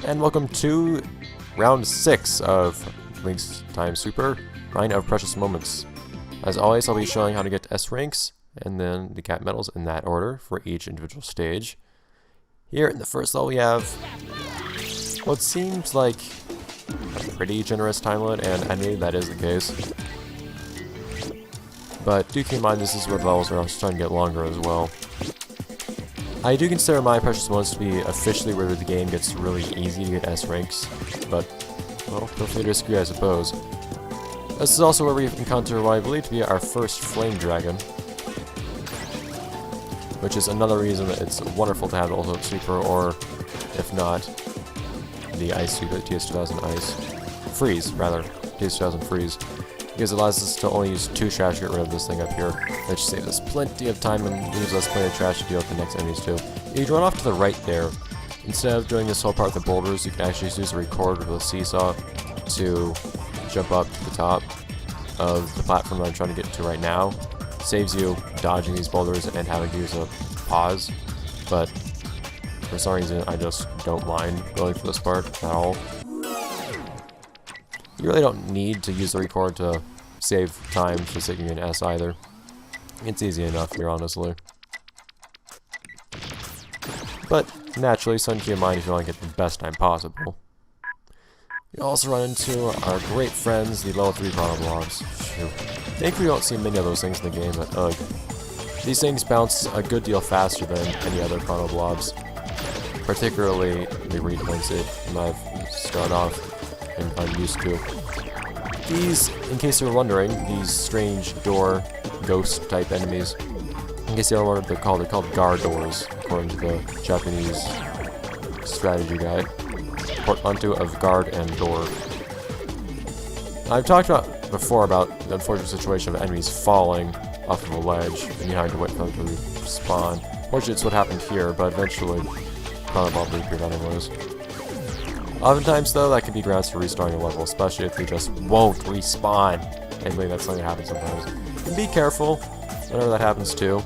And welcome to round 6 of BLiNX Time Super, Grind of Precious Moments. As always, I'll be showing how to get to S ranks, and then the cat medals in that order for each individual stage. Here in the first level we have what seems like a pretty generous time limit, and I mean that is the case. But do keep in mind this is where the levels are starting to get longer as well. I do consider my Precious Moments to be officially where the game gets really easy to get S ranks, but, well, feel free to disagree I suppose. This is also where we encounter what I believe to be our first Flame Dragon, which is another reason that it's wonderful to have the Ultimate Super, or, if not, the Ice Super, TS2000 Ice. Freeze, rather. TS2000 Freeze. Because it allows us to only use 2 trash to get rid of this thing up here, which saves us plenty of time and leaves us plenty of trash to deal with the next enemies too. You can run off to the right there. Instead of doing this whole part with the boulders, you can actually use the record with a seesaw to jump up to the top of the platform that I'm trying to get to right now. Saves you dodging these boulders and having to use a pause, but for some reason I just don't mind going for this part at all. You really don't need to use the record to save time for taking an S either. It's easy enough here, honestly. But naturally, something to keep in mind if you want to get the best time possible. You also run into our great friends, the level 3 Chrono Blobs. Thankfully, you don't see many of those things in the game, but ugh. These things bounce a good deal faster than any other Chrono Blobs. Particularly the repoints it, and I've started off and I'm used to. These, in case you're wondering, these strange door ghost type enemies, in case you don't know what they're called Gar-doors, according to the Japanese strategy guide. Portmanteau of guard and door. I've talked about before about the unfortunate situation of enemies falling off of a ledge and you having to wait for them to respawn. Fortunately, it's what happened here, but eventually Chrono Blob reappeared anyways. Oftentimes, though, that can be grounds for restarting a level, especially if they just won't respawn. I believe that's something that happens sometimes. And be careful whenever that happens too.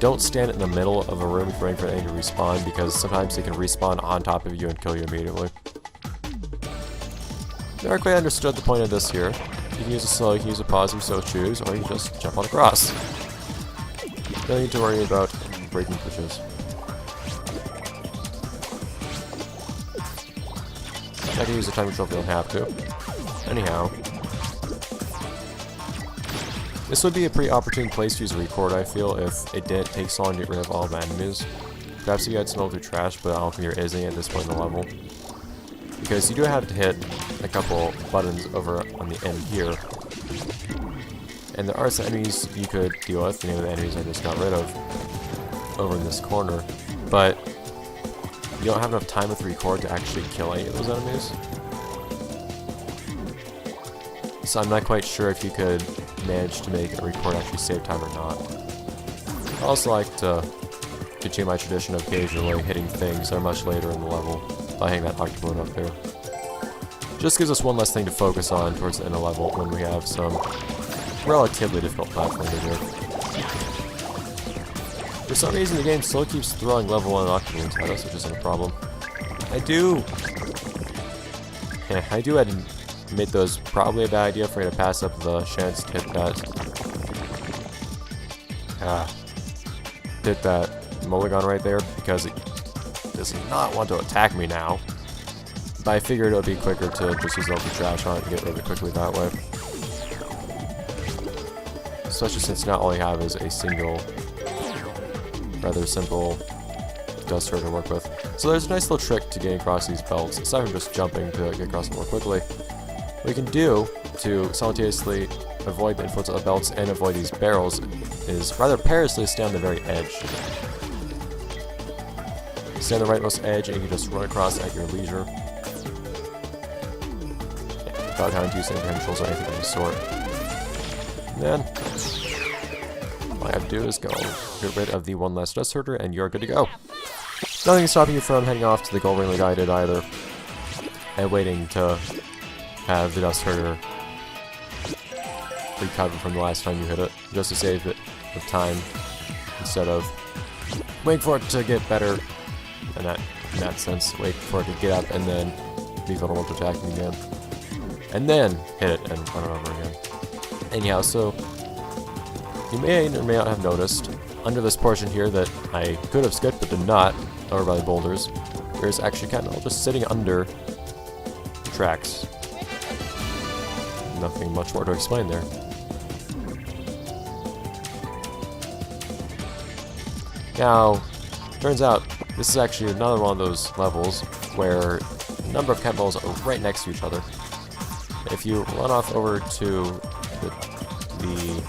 Don't stand in the middle of a room if you're waiting for an enemy to respawn, because sometimes they can respawn on top of you and kill you immediately. Never quite understood the point of this here. You can use a slow, you can use a pause if you so choose, or you can just jump on across. No need to worry about breaking glitches. I can use the time control if you don't have to. Anyhow. This would be a pretty opportune place to use a record, I feel, if it didn't take so long to get rid of all the enemies. Perhaps you had some other trash, but I don't think there is any at this point in the level. Because you do have to hit a couple buttons over on the end here. And there are some enemies you could deal with, the name of the enemies I just got rid of, over in this corner. But you don't have enough time with the record to actually kill any of those enemies. So I'm not quite sure if you could manage to make a record actually save time or not. I also like to continue my tradition of occasionally hitting things that are much later in the level by hitting that octoballoon up there. Just gives us one less thing to focus on towards the end of the level when we have some relatively difficult platform to do. For some reason, the game still keeps throwing level 1 octoballoons at us, which isn't a problem. I do admit though it's probably a bad idea for me to pass up the chance to hit that mulligan right there, because it does not want to attack me now. But I figured it would be quicker to just use the trash on it and get rid of it quickly that way. Especially since now all I have is a single, rather simple dust herder to work with. So there's a nice little trick to getting across these belts, aside from just jumping to get across them more quickly. What you can do to simultaneously avoid the influence of the belts and avoid these barrels is rather perilously stay on the very edge. Stay on the rightmost edge and you can just run across at your leisure, without having to use any controls or anything of the sort. And then all I have to do is go get rid of the one last dust herder and you're good to go. Nothing stopping you from heading off to the gold ring like I did either, and waiting to have the dust herder recover from the last time you hit it, just to save it of time instead of waiting for it to get better and that in that sense. Wait for it to get up and then be vulnerable to attacking again. And then hit it and run it over again. Anyhow, so you may or may not have noticed under this portion here that I could have skipped but did not, over by the boulders, there's actually kind of just sitting under tracks. Nothing much more to explain there. Now, turns out this is actually another one of those levels where a number of cat balls are right next to each other. If you run off over to the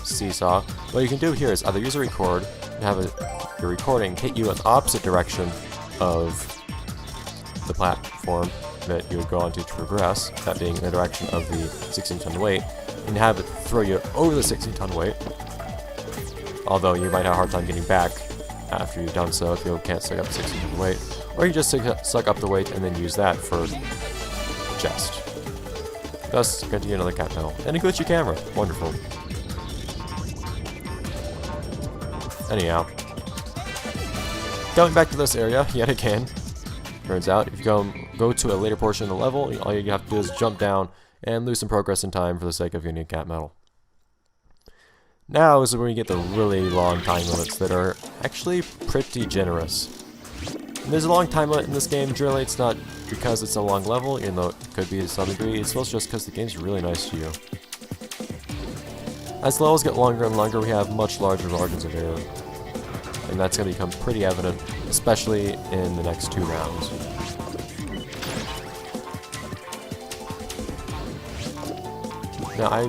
seesaw, what you can do here is either use a record and have your recording hit you in the opposite direction of the platform that you would go onto to progress, that being in the direction of the 16-ton weight, and have it throw you over the 16-ton weight, although you might have a hard time getting back after you've done so if you can't suck up the 16-ton weight, or you just suck up the weight and then use that for chest. Thus, continue another cat medal. And a glitchy camera. Wonderful. Anyhow. Going back to this area, yet again. Turns out, if you go to a later portion of the level, all you have to do is jump down and lose some progress in time for the sake of getting a cat medal. Now is where you get the really long time limits that are actually pretty generous. And there's a long time limit in this game. Generally, it's not because it's a long level, even though it could be to some degree. It's mostly just because the game's really nice to you. As the levels get longer and longer, we have much larger margins of error. And that's going to become pretty evident, especially in the next 2 rounds. Now,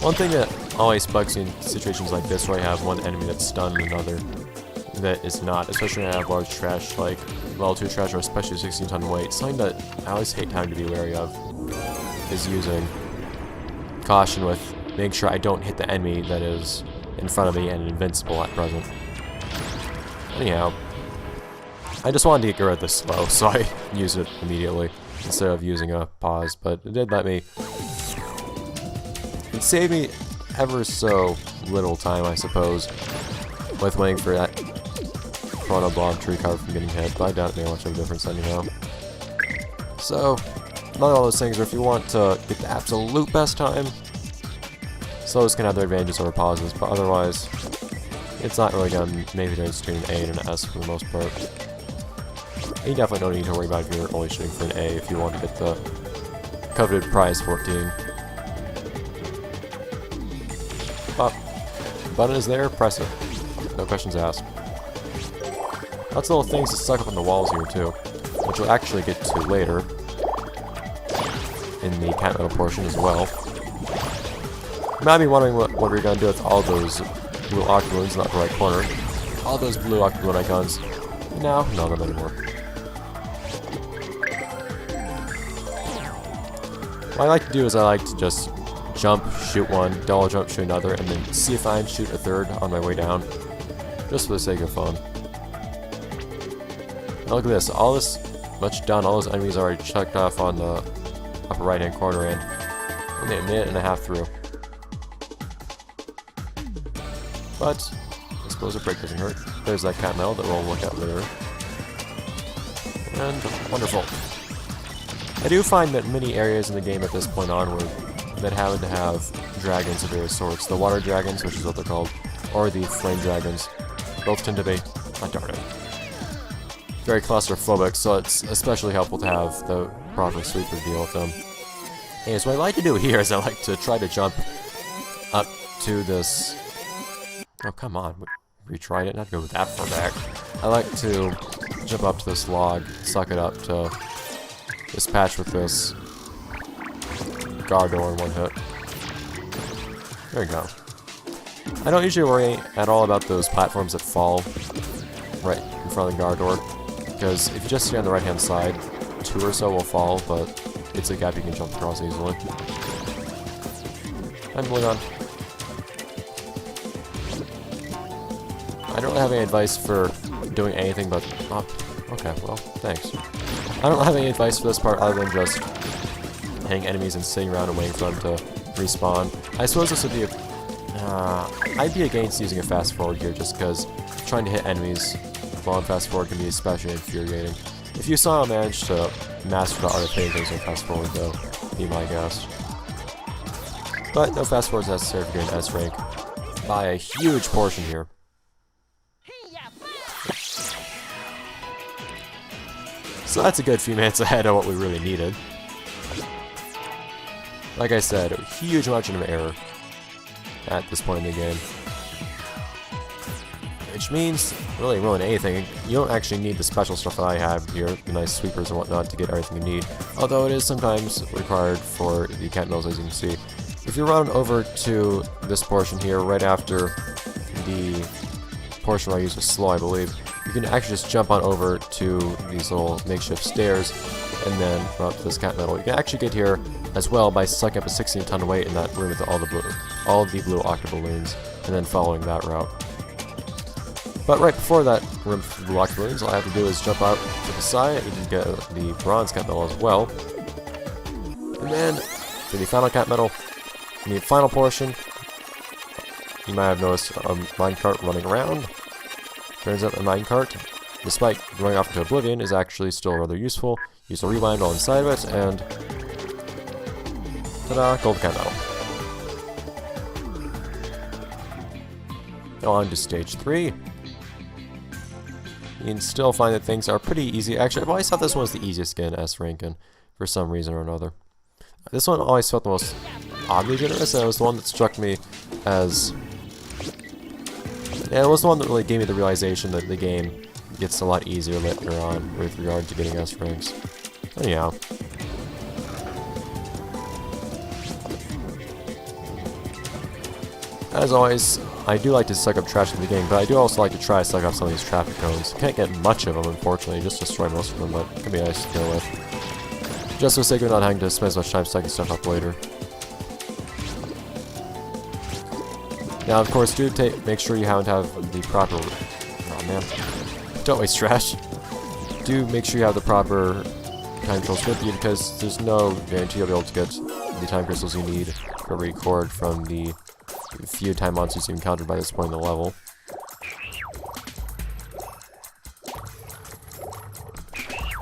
one thing that always bugs me in situations like this where I have one enemy that's stunned and another that is not, especially when I have large trash like level 2 trash or especially 16-ton weight. Something that I always hate having to be wary of is using caution with making sure I don't hit the enemy that is in front of me and invincible at present. Anyhow, I just wanted to get rid of this slow, so I used it immediately instead of using a pause, but it did let me. It saved me ever so little time, I suppose, with waiting for that Chrono Blob to recover from getting hit, but I doubt it made much of a difference anyhow. So, not all those things, or if you want to get the absolute best time, slows can have their advantages over pauses, but otherwise, it's not really going to make the difference between an A and an S for the most part. And you definitely don't need to worry about if you're only shooting for an A if you want to get the coveted prize 14. But the button is there, press it. No questions asked. Lots of little things that stuck up on the walls here too, which we'll actually get to later in the cat metal portion as well. You might be wondering what we're going to do with all those blue octaloons in the upper right corner. All those blue octaloon icons. No, none of them anymore. What I like to do is I like to just jump, shoot one, double jump, shoot another, and then see if I can shoot a third on my way down. Just for the sake of fun. Now look at this, all this much done, all those enemies are already checked off on the upper right hand corner and only a minute and a half through. But I suppose a break doesn't hurt. There's that cat medal that we'll look at later. And wonderful. I do find that many areas in the game at this point onward that happen to have dragons of various sorts. The water dragons, which is what they're called, or the flame dragons. Both tend to be, darn it, very claustrophobic, so it's especially helpful to have the proper sweeper to deal with them. And so what I like to do here is I like to try to jump up to this. Oh, come on. We retried it, not go that far back. I like to jump up to this log, suck it up to this patch with this guard door in one hit. There you go. I don't usually worry at all about those platforms that fall right in front of the guard door, because if you just stay on the right hand side, 2 or so will fall, but it's a gap you can jump across easily. And moving on. I don't really have any advice for doing anything but... Oh, okay, well, thanks. I don't have any advice for this part other than just hitting enemies and sitting around and waiting for them to respawn. I suppose this would be a... I'd be against using a fast forward here just because trying to hit enemies while on fast forward can be especially infuriating. If you somehow manage to master the art of hitting things on fast forward though, be my guest. But no fast forward is necessary for getting S rank by a huge portion here. So that's a good few minutes ahead of what we really needed. Like I said, a huge margin of error at this point in the game. Which means, really more than anything, you don't actually need the special stuff that I have here, the nice sweepers and whatnot, to get everything you need. Although it is sometimes required for the cat mills, as you can see. If you run over to this portion here, right after the portion where I use a slow, I believe, you can actually just jump on over to these little makeshift stairs and then run up to this cat metal. You can actually get here as well by sucking up a 16-ton weight in that room with all the blue octoballoons, and then following that route. But right before that room with blue octoballoons, all I have to do is jump out to the side. You can get the bronze cat metal as well. And then for the final cat metal, in the final portion, you might have noticed a minecart running around. Turns out a minecart, despite going off into oblivion, is actually still rather useful. Use a rewind while inside of it, and ta-da, gold cat metal. Now on to stage 3. You can still find that things are pretty easy. Actually, I've always thought this one was the easiest to get in S ranking, for some reason or another. This one always felt the most oddly generous, and it was the one that struck me as... Yeah, it was the one that really gave me the realization that the game gets a lot easier later on with regard to getting S ranks. Anyhow. As always, I do like to suck up trash in the game, but I do also like to try to suck up some of these traffic cones. Can't get much of them, unfortunately, just destroy most of them, but it can be nice to deal with. Just for the sake of not having to spend as much time sucking stuff up later. Now, of course, do make sure you have the proper... Oh, man. Don't waste trash. Do make sure you have the proper time controls with you, because there's no guarantee you'll be able to get the time crystals you need for record from the few time monsters you encountered by this point in the level.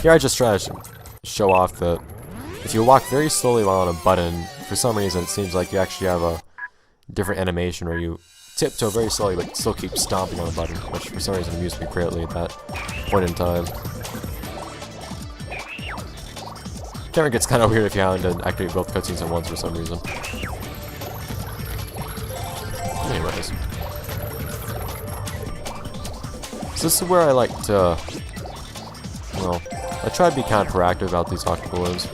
Here I just try to show off that if you walk very slowly while on a button, for some reason it seems like you actually have a different animation where you tiptoe very slowly but still keep stomping on the button, which for some reason amused me greatly at that point in time. Camera gets kind of weird if you have to activate both cutscenes at once for some reason. Anyways. So this is where I like to... Well, I try to be kind of proactive about these octoballoons.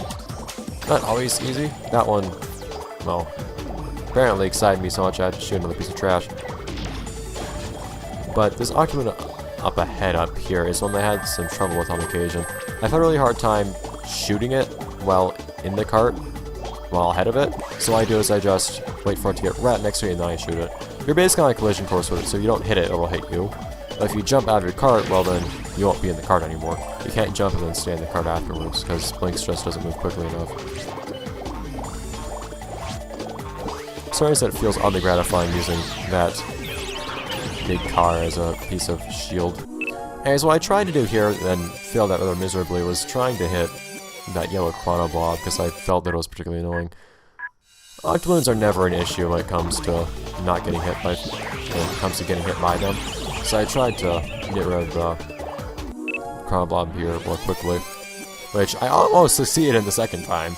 Not always easy. That one, well, apparently excited me so much I had to shoot another piece of trash. But this octoballoon up ahead up here is one that I had some trouble with on occasion. I've had a really hard time shooting it while in the cart, while ahead of it. So what I do is I just wait for it to get right next to me and then I shoot it. You're basically on a collision course with it, so you don't hit it, it will hit you. But if you jump out of your cart, well then, you won't be in the cart anymore. You can't jump and then stay in the cart afterwards, because BLiNX just doesn't move quickly enough. Sorry that it feels oddly gratifying using that big car as a piece of shield. Anyways, what I tried to do here, and failed at rather miserably, was trying to hit that yellow chrono blob, because I felt that it was particularly annoying. Octoballoons are never an issue when it comes to not getting hit by, when it comes to getting hit by them. So I tried to get rid of the chrono blob here more quickly, which I almost succeeded in the second time.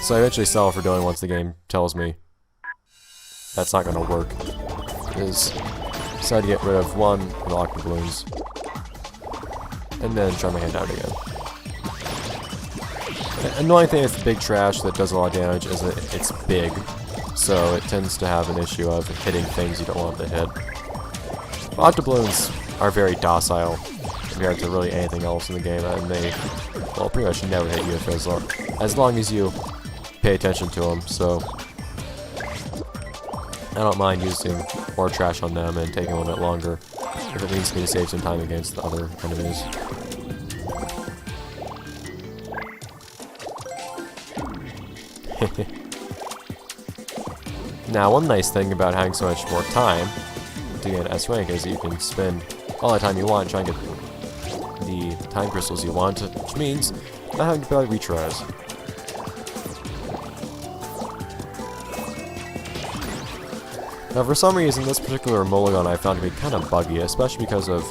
So I eventually settle for doing once the game tells me that's not going to work. Is decide to get rid of one of the octoballoons, and then try my hand out again. The annoying thing with big trash that does a lot of damage is that it's big, so it tends to have an issue of hitting things you don't want to hit. Octoballoons are very docile compared to really anything else in the game, and they, well, pretty much never hit you as long as you pay attention to them, so I don't mind using more trash on them and taking a little bit longer if it means me to save some time against the other enemies. Now, one nice thing about having so much more time to get an S rank is that you can spend all the time you want trying to get the time crystals you want, which means not having to buy retries. Now for some reason this particular mulligan I found to be kind of buggy, especially because of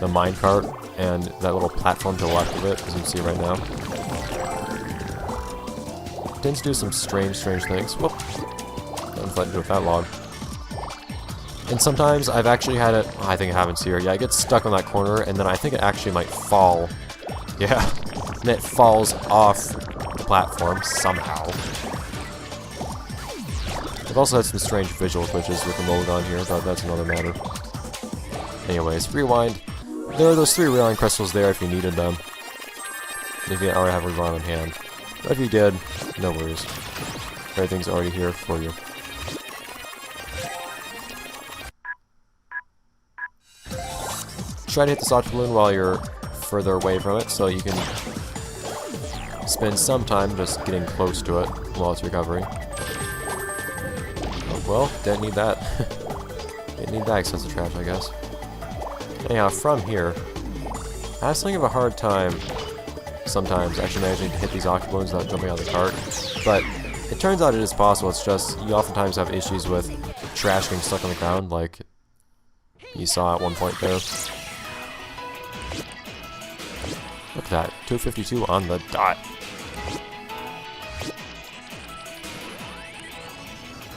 the minecart and that little platform to the left of it, as you can see right now. It tends to do some strange things. Whoop! Nothing fun to do with that log. And sometimes I've actually had it, I think it happens here, yeah, it gets stuck on that corner, and then I think it actually might fall. Yeah, and it falls off the platform somehow. I've also had some strange visual glitches with the mulligan here, but that's another matter. Anyways, rewind. There are those 3 rewind crystals there if you needed them. If you already have a rewind on hand. But if you did, no worries. Everything's already here for you. Try to hit the soft balloon while you're further away from it, so you can spend some time just getting close to it while it's recovering. Oh, well, didn't need that. Didn't need that expensive trash, I guess. Anyhow, from here, I have something of a hard time sometimes actually managing to hit these octoballoons without jumping out of the cart, but it turns out it is possible. It's just you oftentimes have issues with trash getting stuck on the ground, like you saw at one point there. Look at that, 252 on the dot.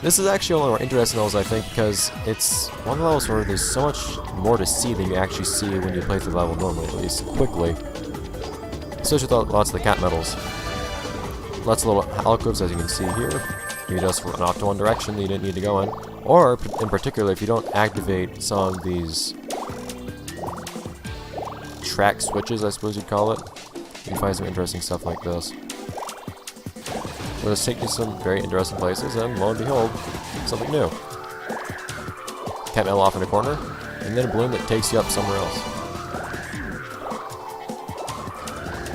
This is actually one of the more interesting levels, I think, because it's one of the levels where there's so much more to see than you actually see when you play through the level normally, at least quickly. Especially with lots of the cat medals. Lots of little alcoves, as you can see here. You just run off to one direction that you didn't need to go in. Or, in particular, if you don't activate some of these track switches, I suppose you'd call it, you can find some interesting stuff like this. We'll just take you to some very interesting places, and lo and behold, something new. Cat medal off in a corner, and then a balloon that takes you up somewhere else.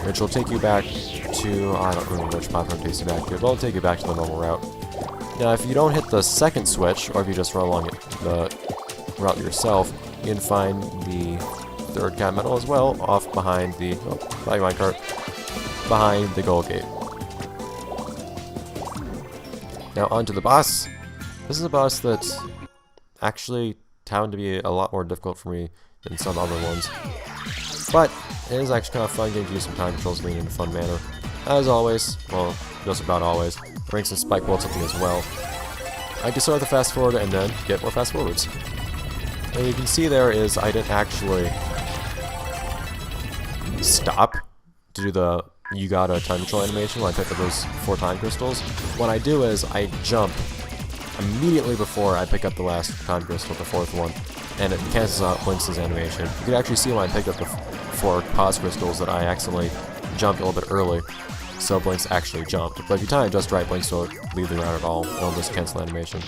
Which will take you back to, I don't remember which platform takes you back to, but it'll take you back to the normal route. Now, if you don't hit the second switch, or if you just run along the route yourself, you can find the 3rd cat medal as well, off behind the, by minecart, behind the gold gate. Now onto the boss. This is a boss that's actually found to be a lot more difficult for me than some other ones. But it is actually kind of fun getting to use some time controls in a fun manner. As always, well, just about always, bring some spike bolts with me as well. I can start with the fast forward and then get more fast forwards. What you can see there is I didn't actually stop to do the you got a time control animation when I pick up those 4 time crystals. What I do is I jump immediately before I pick up the last time crystal, the 4th one, and it cancels out BLiNX's animation. You can actually see when I picked up the 4 pause crystals that I accidentally jumped a little bit early, so BLiNX actually jumped. But if you time it just right, BLiNX won't leave the round at all. It'll just cancel animation.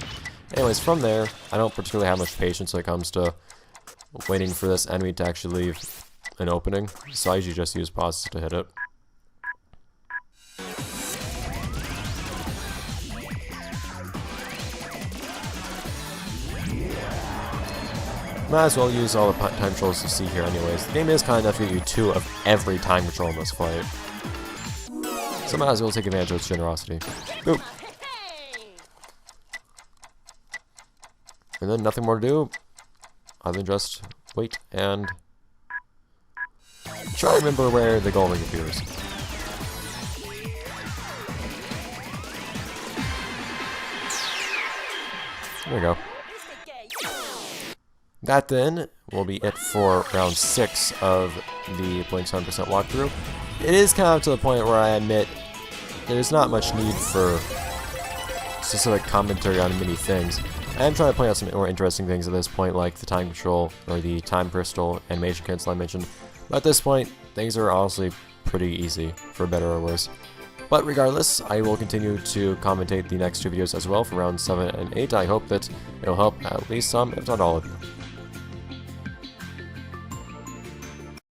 Anyways, from there, I don't particularly have much patience when it comes to waiting for this enemy to actually leave an opening, so I usually just use pauses to hit it. Might as well use all the time controls you see here anyways. The game is kind enough to give you 2 of every time control in this fight. So might as well take advantage of its generosity. Boop. And then nothing more to do other than just wait and try to remember where the gold ring appears. There we go. That then will be it for round 6 of the BLiNX 100% walkthrough. It is kind of to the point where I admit there's not much need for specific commentary on many things. I am trying to point out some more interesting things at this point, like the time control or the time crystal animation cancel I mentioned. But at this point, things are honestly pretty easy, for better or worse. But regardless, I will continue to commentate the next 2 videos as well for rounds 7 and 8. I hope that it'll help at least some, if not all of you.